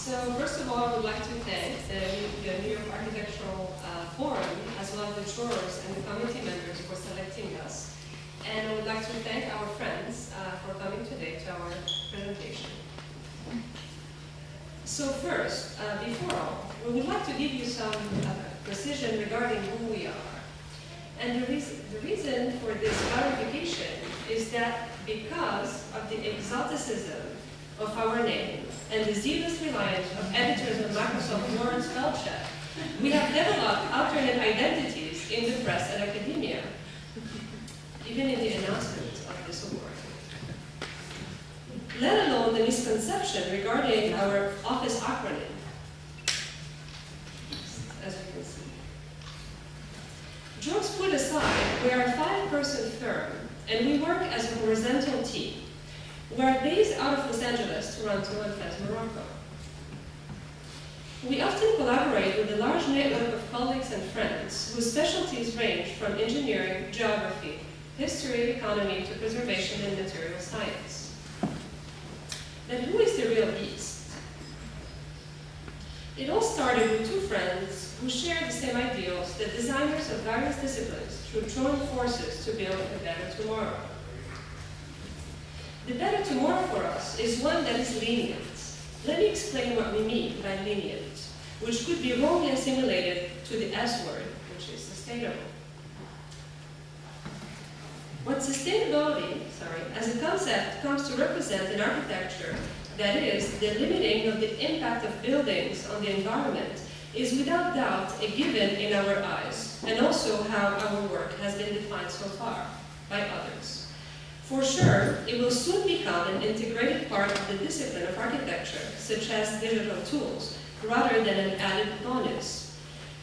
So first of all, I would like to thank the New York Architectural Forum, as well as the jurors and the committee members for selecting us. And I would like to thank our friends for coming today to our presentation. So first, before all, we would like to give you some precision regarding who we are. And the reason for this clarification is that because of the exoticism of our name and the zealous reliance of editors of Microsoft Word spell check, we have developed alternate identities in the press and academia, even in the announcement of this award. Let alone the misconception regarding our office acronym, as you can see. Jokes put aside, we are a 5-person firm, and we work as a horizontal team. We are based out of Los Angeles, Toronto, and Fez, Morocco. We often collaborate with a large network of colleagues and friends whose specialties range from engineering, geography, history, economy, to preservation and material science. Then who is the real beast? It all started with 2 friends who shared the same ideals, the designers of various disciplines, through joining forces to build a better tomorrow. The better tomorrow for us is one that is lenient. Let me explain what we mean by lenient, which could be wrongly assimilated to the S word, which is sustainable. What sustainability, as a concept comes to represent in architecture, that is, the limiting of the impact of buildings on the environment, is without doubt a given in our eyes, and also how our work has been defined so far by others. For sure, it will soon become an integrated part of the discipline of architecture, such as digital tools, rather than an added bonus.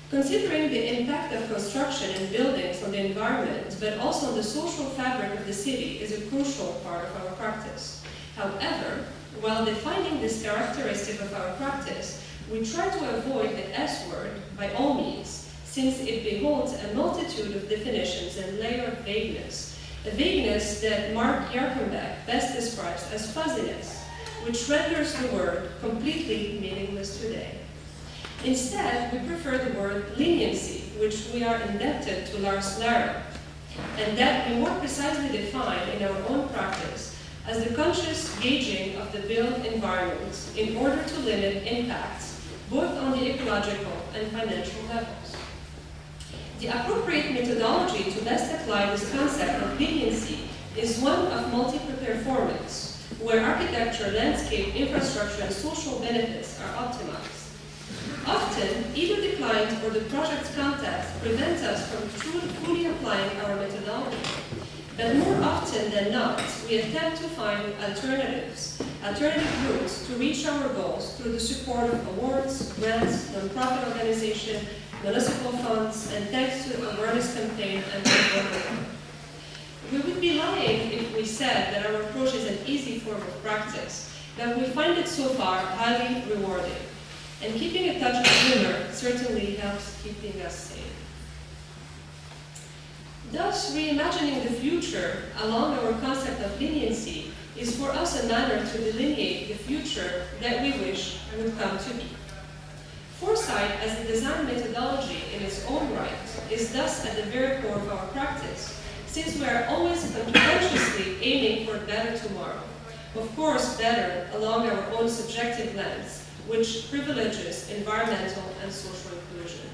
Considering the impact of construction and buildings on the environment, but also on the social fabric of the city, is a crucial part of our practice. However, while defining this characteristic of our practice, we try to avoid the S word by all means, since it beholds a multitude of definitions and layer of vagueness, a vagueness that Mark Yarkenbeck best describes as fuzziness, which renders the word completely meaningless today. Instead, we prefer the word leniency, which we are indebted to Lars Lara, and that we more precisely define in our own practice as the conscious gauging of the built environment in order to limit impacts both on the ecological and financial levels. The appropriate methodology to best apply this concept of leniency is one of multi-performance, where architecture, landscape, infrastructure, and social benefits are optimized. Often, either the client or the project's context prevents us from fully applying our methodology. But more often than not, we attempt to find alternative routes to reach our goals through the support of awards, grants, non-profit organizations, municipal funds, and thanks to the awareness campaign and program. We would be lying if we said that our approach is an easy form of practice, but we find it so far highly rewarding. And keeping a touch of humor certainly helps keeping us safe. Thus, reimagining the future along our concept of leniency is for us a manner to delineate the future that we wish would come to be. Foresight as a design methodology in its own right is thus at the very core of our practice, since we are always conscientiously aiming for a better tomorrow. Of course, better along our own subjective lens, which privileges environmental and social inclusion.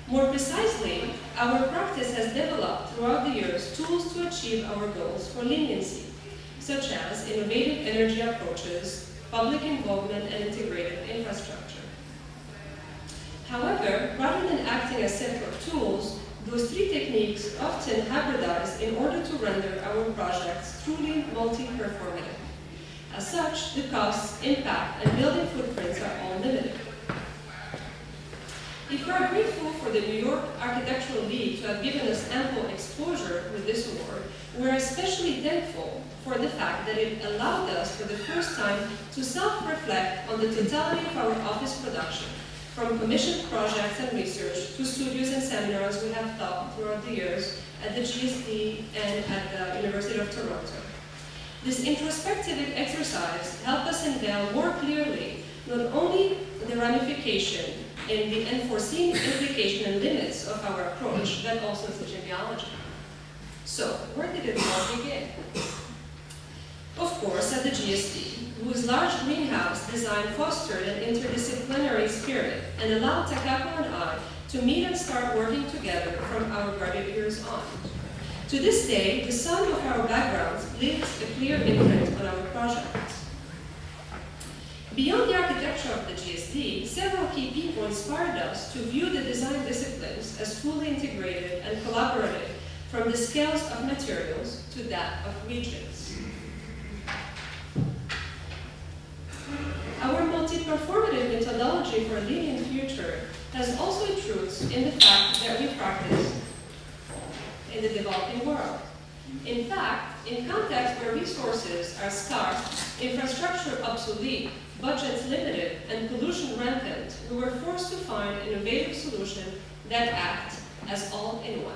More precisely, our practice has developed throughout the years tools to achieve our goals for leniency, such as innovative energy approaches, public involvement, and integrated infrastructure. However, rather than acting as separate tools, those 3 techniques often hybridize in order to render our projects truly multi-performative. As such, the costs, impact, and building footprints are all limited. If we are grateful for the New York Architectural League to have given us ample exposure with this award, we are especially thankful for the fact that it allowed us for the first time to self-reflect on the totality of our office production, from commissioned projects and research to studios and seminars we have taught throughout the years at the GSD and at the University of Toronto. This introspective exercise helped us unveil more clearly not only the ramification and the unforeseen implication and limits of our approach, but also its genealogy. So, where did it all begin? Of course, at the GSD, whose large greenhouse design fostered an interdisciplinary spirit and allowed Takako and I to meet and start working together from our graduate years on. To this day, the sum of our backgrounds leaves a clear imprint on our projects. Beyond the architecture of the GSD, several key people inspired us to view the design disciplines as fully integrated and collaborative, from the scales of materials to that of regions. Our multi-performative methodology for a lenient future has also its roots in the fact that we practice in the developing world. In fact, in contexts where resources are scarce, infrastructure obsolete, budgets limited, and pollution rampant, we were forced to find innovative solutions that act as all-in-one.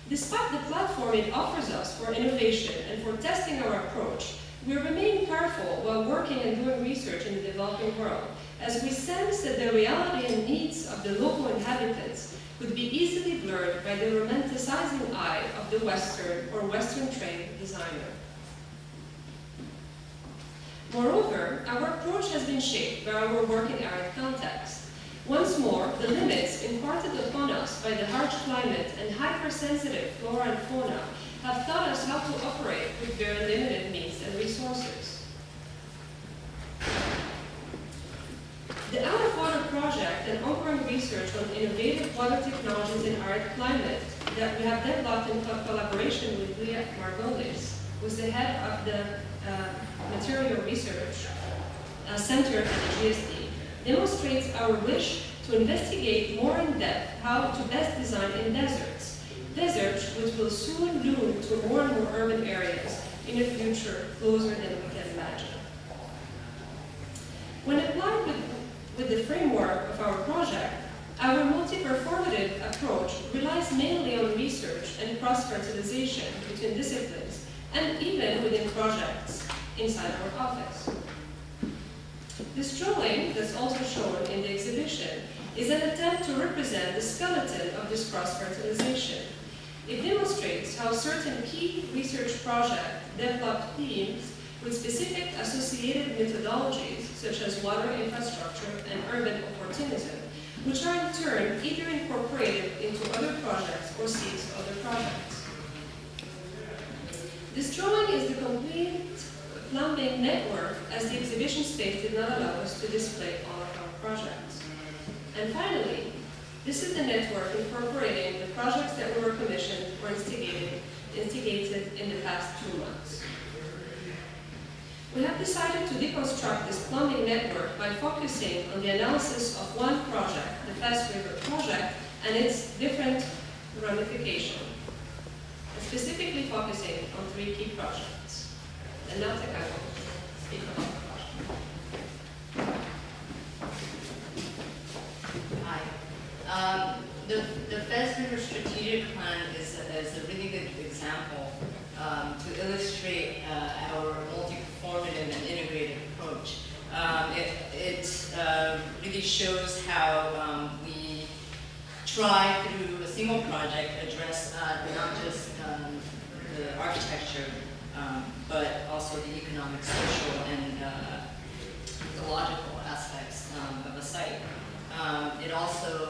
Despite the platform it offers us for innovation and for testing our approach, we remain careful while working and doing research in the developing world, as we sense that the reality and needs of the local inhabitants could be easily blurred by the romanticizing eye of the Western or Western-trained designer. Moreover, our approach has been shaped by our work in arid context. Once more, the limits imparted upon us by the harsh climate and hypersensitive flora and fauna have taught us how to operate with very limited means and resources. The Out of Water project and ongoing research on innovative water technologies in arid climate that we have developed in collaboration with Leah Margolis, who's the head of the Material Research Center at the GSD, demonstrates our wish to investigate more in depth how to best design in deserts, which will soon loom to more and more urban areas in a future closer than we can imagine. When applied with the framework of our project, our multi-performative approach relies mainly on research and cross-fertilization between disciplines and even within projects inside our office. This drawing, that's also shown in the exhibition, is an attempt to represent the skeleton of this cross-fertilization. It demonstrates how certain key research projects develop themes with specific associated methodologies, such as water infrastructure and urban opportunism, which are in turn either incorporated into other projects or seeds of other projects. This drawing is the complete plumbing network, as the exhibition space did not allow us to display all of our projects. And finally, this is the network incorporating the projects that were commissioned or instigated in the past 2 months. We have decided to deconstruct this plumbing network by focusing on the analysis of one project, the Fez River project, and its different ramifications, and specifically focusing on 3 key projects. And now Takako will speak about the project. Hi. The Fez River Strategic Plan is a really good example to illustrate our multi-performative and integrated approach. It really shows how we try through a single project address not just the architecture, but also the economic, social, and ecological aspects of a site. It also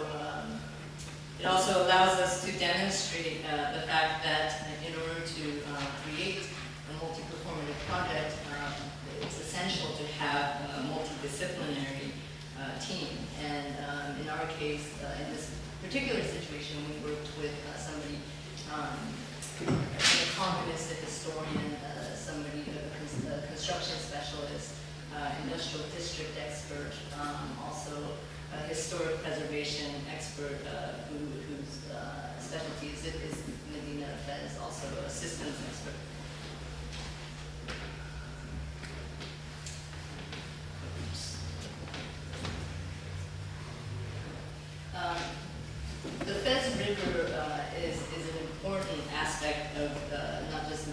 allows us to demonstrate the fact that in order to create a multi-performative project, it's essential to have a multidisciplinary team. And in our case, in this particular situation, we worked with somebody, an economist, a historian, somebody, a construction specialist, industrial district expert, also a historic preservation expert whose specialty is Medina of Fez, also a systems expert. The Fez River is an important aspect of not just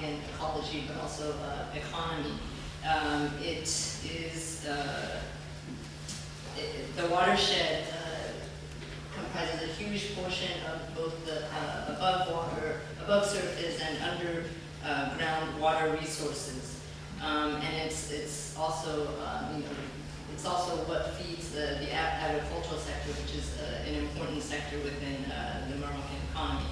Moroccan ecology, but also economy. It is, the watershed comprises a huge portion of both the above surface and underground water resources. And it's also, it's also what feeds the agricultural sector, which is an important sector within the Moroccan economy.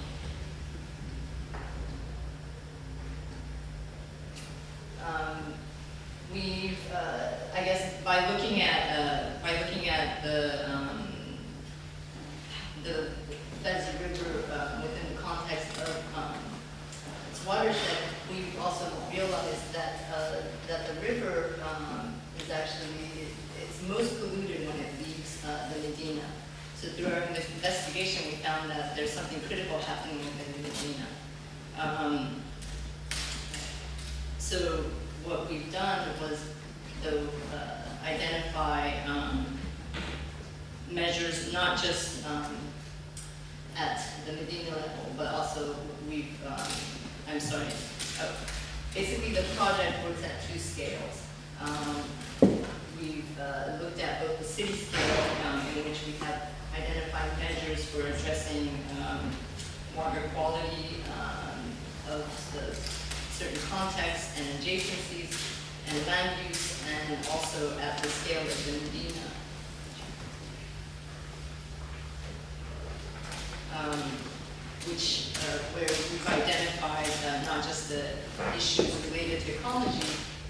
We've, I guess, by looking at the Fez River within the context of its watershed, we've also realized that that the river is actually, it's most polluted when it leaves the Medina. So through our investigation, we found that there's something critical happening within the Medina. So what we've done was to identify measures not just at the Medina level, but also we've, basically the project works at two scales. We've looked at both the city scale, in which we have identified measures for addressing water quality of the certain contexts and adjacencies and land use, and also at the scale of the Medina. Where we've identified not just the issues related to ecology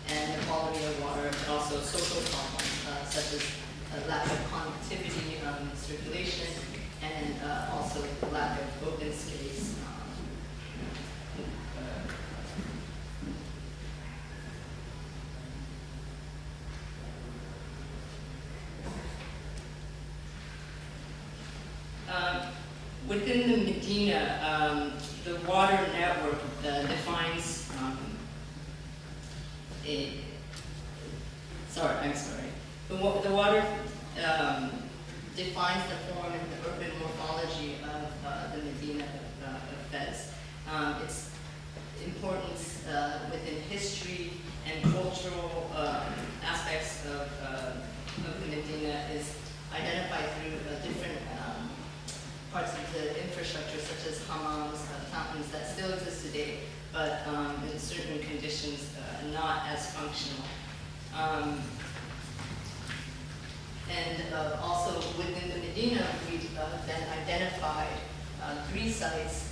and the quality of water, but also social problems such as lack of connectivity, circulation, and also lack of open space. Within the Medina, the water network defines The water defines the form and the urban morphology of the Medina of Fez. Its importance within history and cultural aspects of the Medina is identified through different parts of the infrastructure, such as hammams, fountains that still exist today, but in certain conditions not as functional. And also within the Medina, we've then identified 3 sites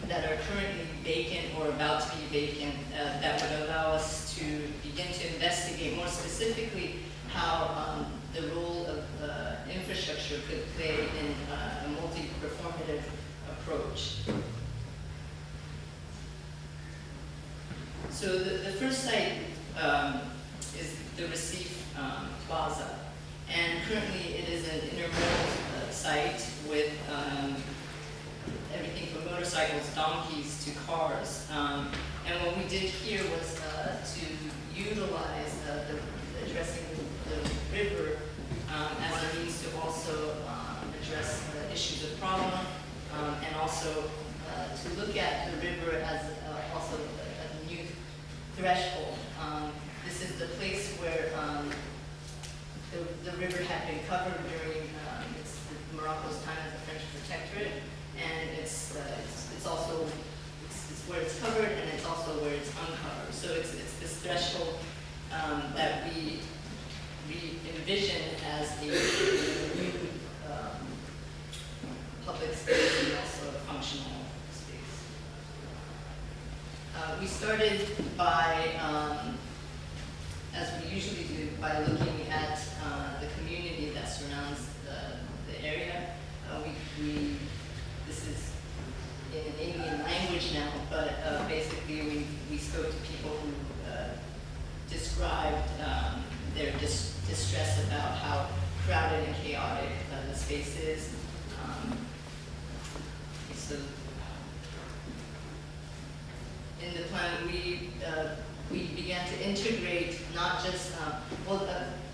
that are currently vacant or about to be vacant that would allow us to begin to investigate more specifically how the role of infrastructure could play in a multi-performative approach. So the first site is the Rcif Plaza, and currently it is an intermodal site with everything from motorcycles, donkeys to cars. And what we did here was to utilize addressing the river as a means to also address issues of problem, and also to look at the river as also a new threshold. This is the place where the river had been covered during Morocco's time as a French protectorate, and it's also where it's covered, and it's also where it's uncovered. So it's this threshold that we envision as a new public space and also a functional space. We started by, as we usually do, by looking at the community that surrounds the area. This is in an alien language now, but basically we spoke to people who described their distress about how crowded and chaotic the space is. So in the plan, we began to integrate not just,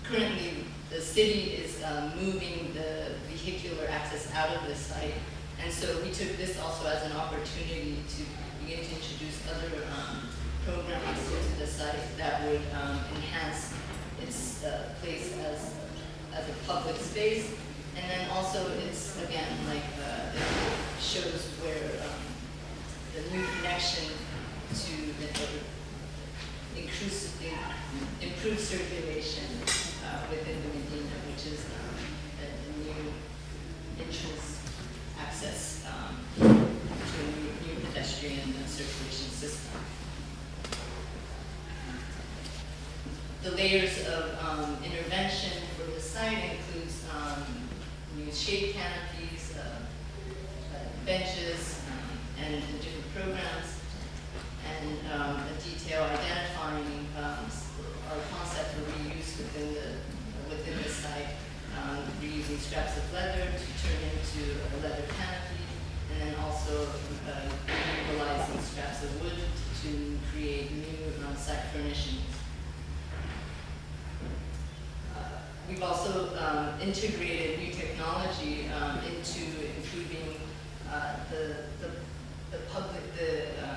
currently the city is moving the vehicular access out of the site, And so we took this also as an opportunity to begin to introduce other programs into the site that would enhance its place as a public space. And then also it's, again, like, it shows where the new connection to the improved circulation within the Medina, which is a new entrance access to a new pedestrian circulation system. The layers of intervention for the site includes new shade canopies, benches, and different programs, and a detail identifying our concept for reuse within the site, reusing scraps of leather to turn into a leather canopy, and then also utilizing scraps of wood to create new site furnishings. We've also integrated new technology into improving the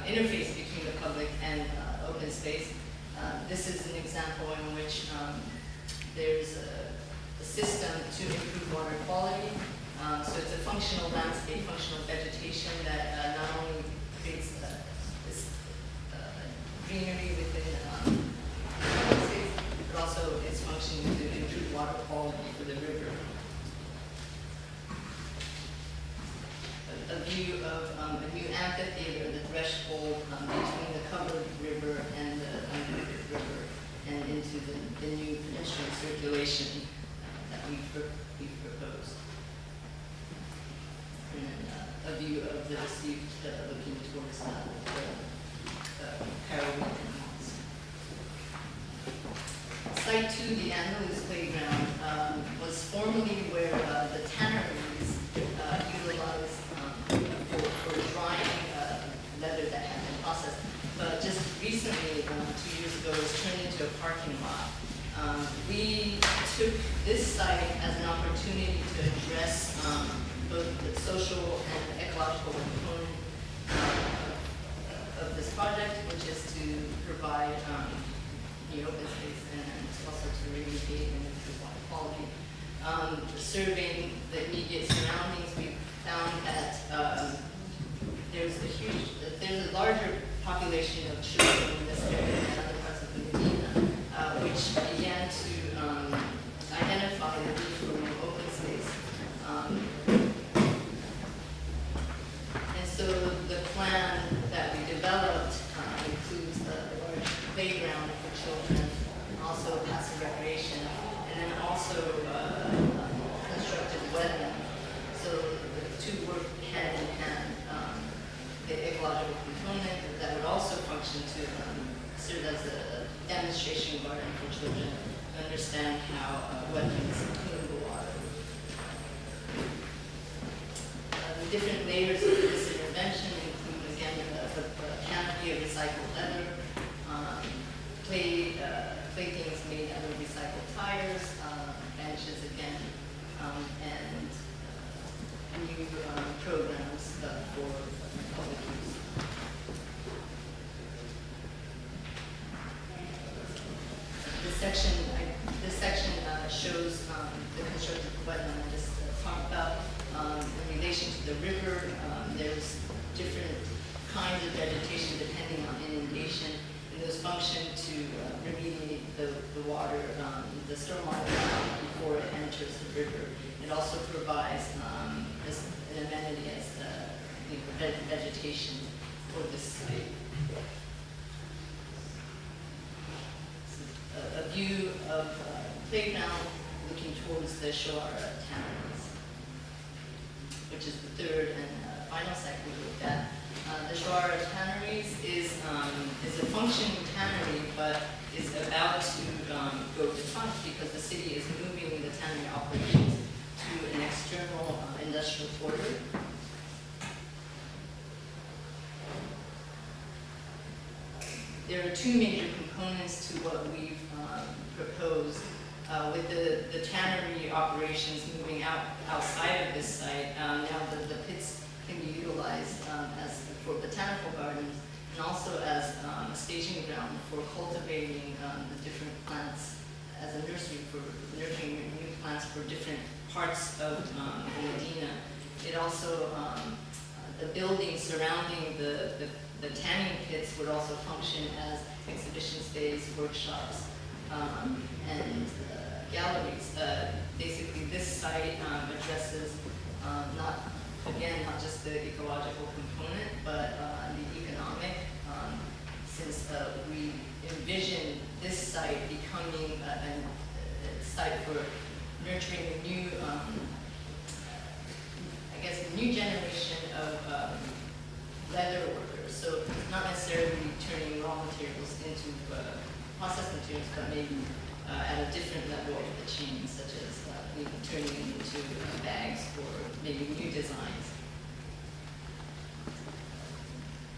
interface between the public and open space. This is an example in which there's a system to improve water quality. So it's a functional landscape, functional vegetation that not only creates this greenery within the space, but also is functioning to improve water quality for the river. A view of a new amphitheater, the threshold between the covered river and the uncovered river, and into the new pedestrian circulation that we've proposed. And then a view of the received looking towards the Chaouni. Site 2, the Andalous Playground, was formerly where the tanneries utilized for drying leather that had been processed. But just recently, 2 years ago, it was turned into a parking lot. We took this site as an opportunity to address both the social and ecological component of this project, which is to provide the open space and also to remediate and improve water quality. Serving the immediate surroundings, we found that there's a larger population of children in this area than other parts of the Medina, which began to identify the need for more open space. And so the plan that we developed includes a large playground for children, also passive recreation, and then also constructed wetland. So the two work hand in hand. The ecological component that would also function to serve as a demonstration garden for children to understand how wetlands clean the water. The different layers of this intervention include, again, the canopy of recycled leather, playthings made out of recycled tires, benches again, and new programs for public use. This section shows the constructed wetland I just talked about. In relation to the river, there's different kinds of vegetation depending on inundation, and those function to remediate the water, the stormwater before it enters the river. It also provides an amenity as vegetation for this site. A view of playground looking towards the Chouarra Tanneries, which is the third and final site we looked at. The Chouarra Tanneries is a functioning tannery, but is about to go defunct because the city is moving the tannery operations to an external industrial quarter. There are two major components to what we've proposed. With the tannery operations moving outside of this site, now the pits utilized as for botanical gardens, and also as a staging ground for cultivating the different plants, as a nursery for nurturing new plants for different parts of the Medina. It also, the buildings surrounding the tanning pits would also function as exhibition space, workshops, and galleries. Basically, this site addresses not just the ecological component, but the economic, since we envision this site becoming a site for nurturing a new, a new generation of leather workers. So not necessarily turning raw materials into processed materials, but maybe at a different level of the chain, such as maybe turning it into bags or maybe new designs.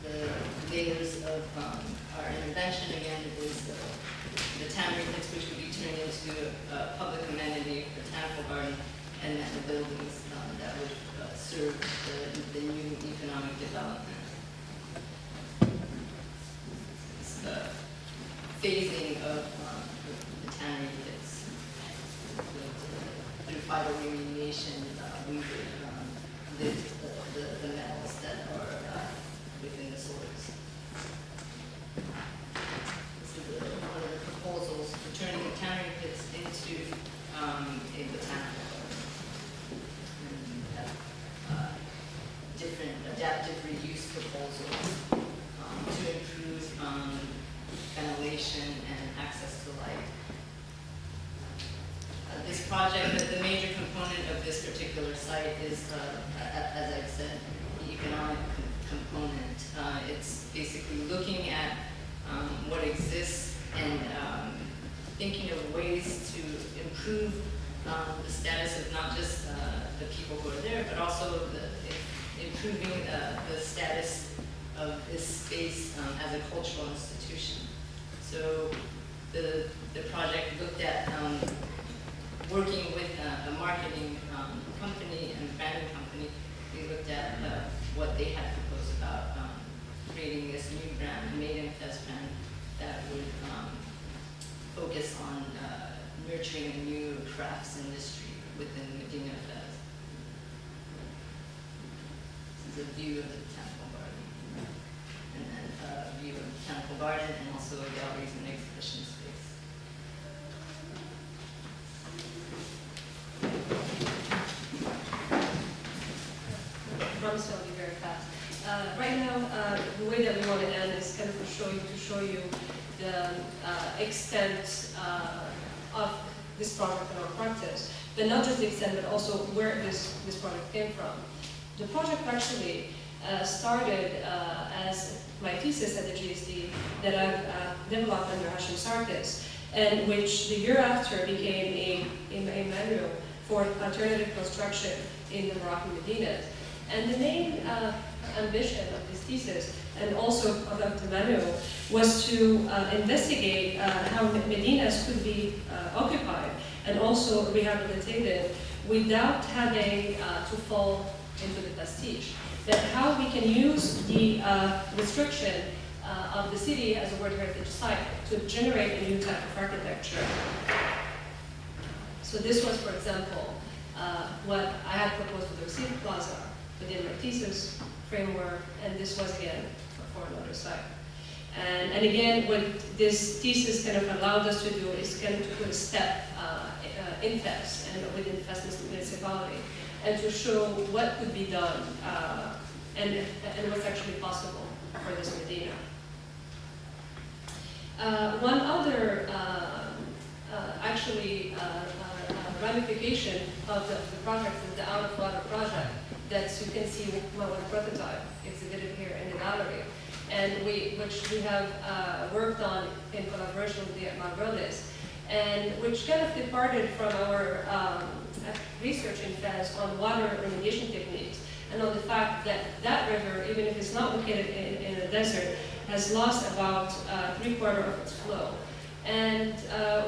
The layers of our intervention, again, is the tannery pits, which would be turned into a public amenity, botanical garden, and then the buildings that would serve the new economic development. It's the phasing of the tannery pits. Through phytoremediation, we would lift the metals that are within the soils. This is one of the proposals for turning the tannery pits into a botanical garden. And different adaptive reuse proposals to improve ventilation and access to light. This project, the major component of this particular site is, as I said, the economic component. It's basically looking at what exists and thinking of ways to improve the status of not just the people who are there, but also improving the status of this space as a cultural institution. So the project looked at working with a marketing company and branding company. We looked at what they had proposed about creating this new brand, a Made in Fez brand, that would focus on nurturing a new crafts industry within Medina of Fez. This is a view of the botanical garden, and then a view of the botanical garden, and also galleries and exhibition space. I promise I'll be very fast. Right now, the way that we want to end is kind of to show you the extent of this project and our practice, but not just the extent, but also where this project came from. The project actually started as my thesis at the GSD that I've developed under Hashim Sarkis, and which the year after became a manual for alternative construction in the Moroccan Medinas. And the main ambition of this thesis, and also of the manual, was to investigate how Medinas could be occupied and also rehabilitated without having to fall into the pastiche. That how we can use the restriction of the city as a World Heritage Site to generate a new type of architecture. So this was, for example, what I had proposed for the Rcif Plaza within my thesis framework, and this was again for another site. And again, what this thesis kind of allowed us to do is kind of to put a step in Fez and within Fez municipality, and to show what could be done and what's actually possible for this Medina. One other ramification of the project is the out-of-water project that you can see my one prototype exhibited here in the gallery, and which we have worked on in collaboration with the Abattoirs, and which kind of departed from our research in Fez on water remediation techniques, and on the fact that that river, even if it's not located in a desert, has lost about 3/4 of its flow. And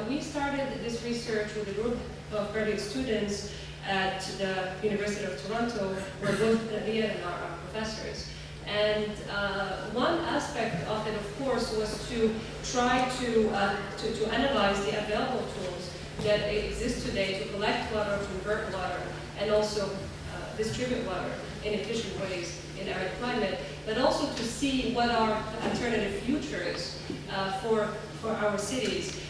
we started this research with a group of graduate students at the University of Toronto, where both Riyad and I are professors. And one aspect of it, of course, was to try to analyze the available tools that exist today to collect water, to convert water, and also distribute water in efficient ways in arid climate, but also to see what are alternative futures for our cities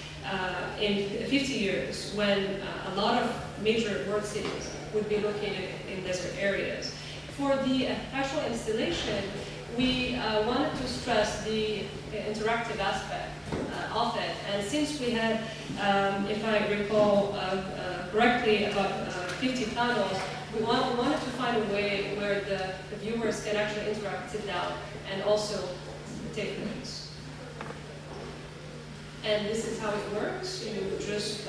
in 50 years when a lot of major world cities would be located in desert areas. For the actual installation, we wanted to stress the interactive aspect of it. And since we had, if I recall correctly, about 50 panels, we wanted to find a way where the viewers can actually interact, sit down, and also take notes. And this is how it works. You just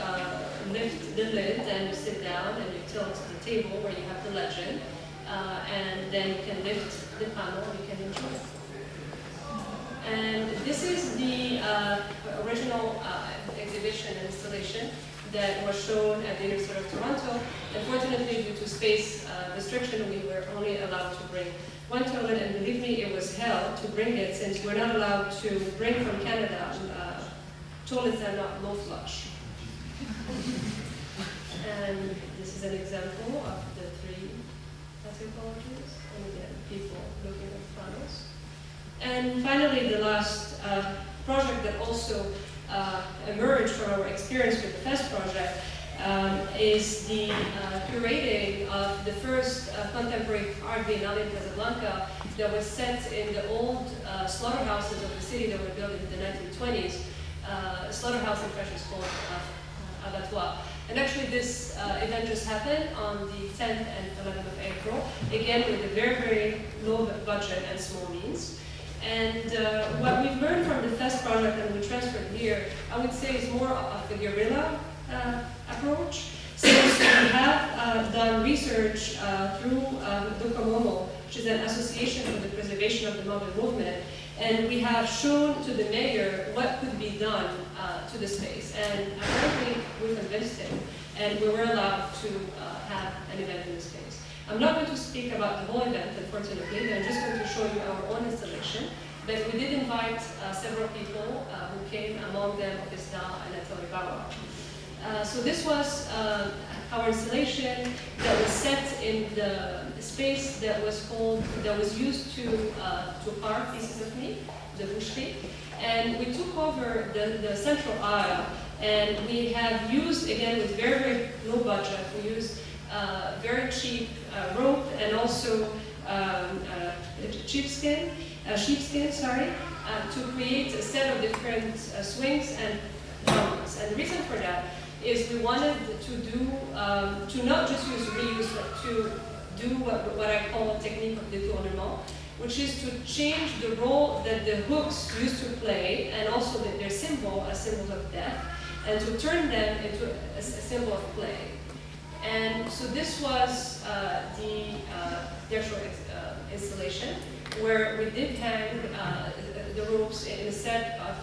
lift the lid and you sit down and you tilt the table where you have the legend. And then you can lift the panel and you can enjoy it. And this is the original exhibition and installation that was shown at the University of Toronto. Unfortunately, due to space restriction, we were only allowed to bring one toilet, and believe me, it was hell to bring it, since we're not allowed to bring from Canada toilets that are not low flush. And this is an example of the three typologies, and again, people looking at panels. And finally, the last project that also emerged from our experience with the FEST project is the curating of the first contemporary art biennale in Casablanca that was set in the old slaughterhouses of the city that were built in the 1920s. Slaughterhouse in French is called Abattoirs. And actually this event just happened on the 10th and 11th of April, again with a very, very low budget and small means. And what we've learned from the FEST project and we transferred here, I would say is more of a guerrilla approach. Since we have done research through DOCO.MO.MO, which is an association for the preservation of the modern movement, and we have shown to the mayor what could be done to the space. And apparently we convinced him, and we were allowed to have an event in the space. I'm not going to speak about the whole event, unfortunately, I'm just going to show you our own installation. But we did invite several people who came, among them Aziza and Chaouni. So this was our installation that was set in the space that was used to carve pieces of meat, the boucherie. And we took over the central aisle, and we have used, again, with very, very low budget, we used very cheap rope and also sheepskin, to create a set of different swings and mounts. And the reason for that is we wanted to do, to not just use reuse, but to do what I call a technique of détournement, which is to change the role that the hooks used to play, and also their symbol as symbols of death, and to turn them into a symbol of play. And so this was the actual installation, where we did hang the ropes in a set of,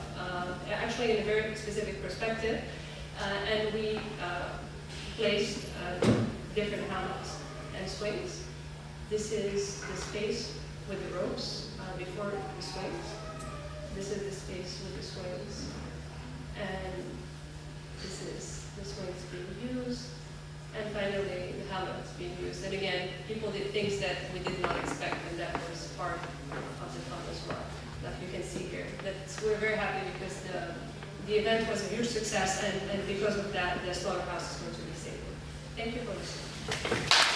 actually in a very specific perspective, and we placed different hammocks and swings. This is the space with the ropes before the swings. This is the space with the swings. And this is the swings being used. And finally, the hammocks being used. And again, people did things that we did not expect, and that was part of the fun as well, like you can see here. But we're very happy because the event was a huge success, and because of that, the slaughterhouse is going to be saved. Thank you for listening.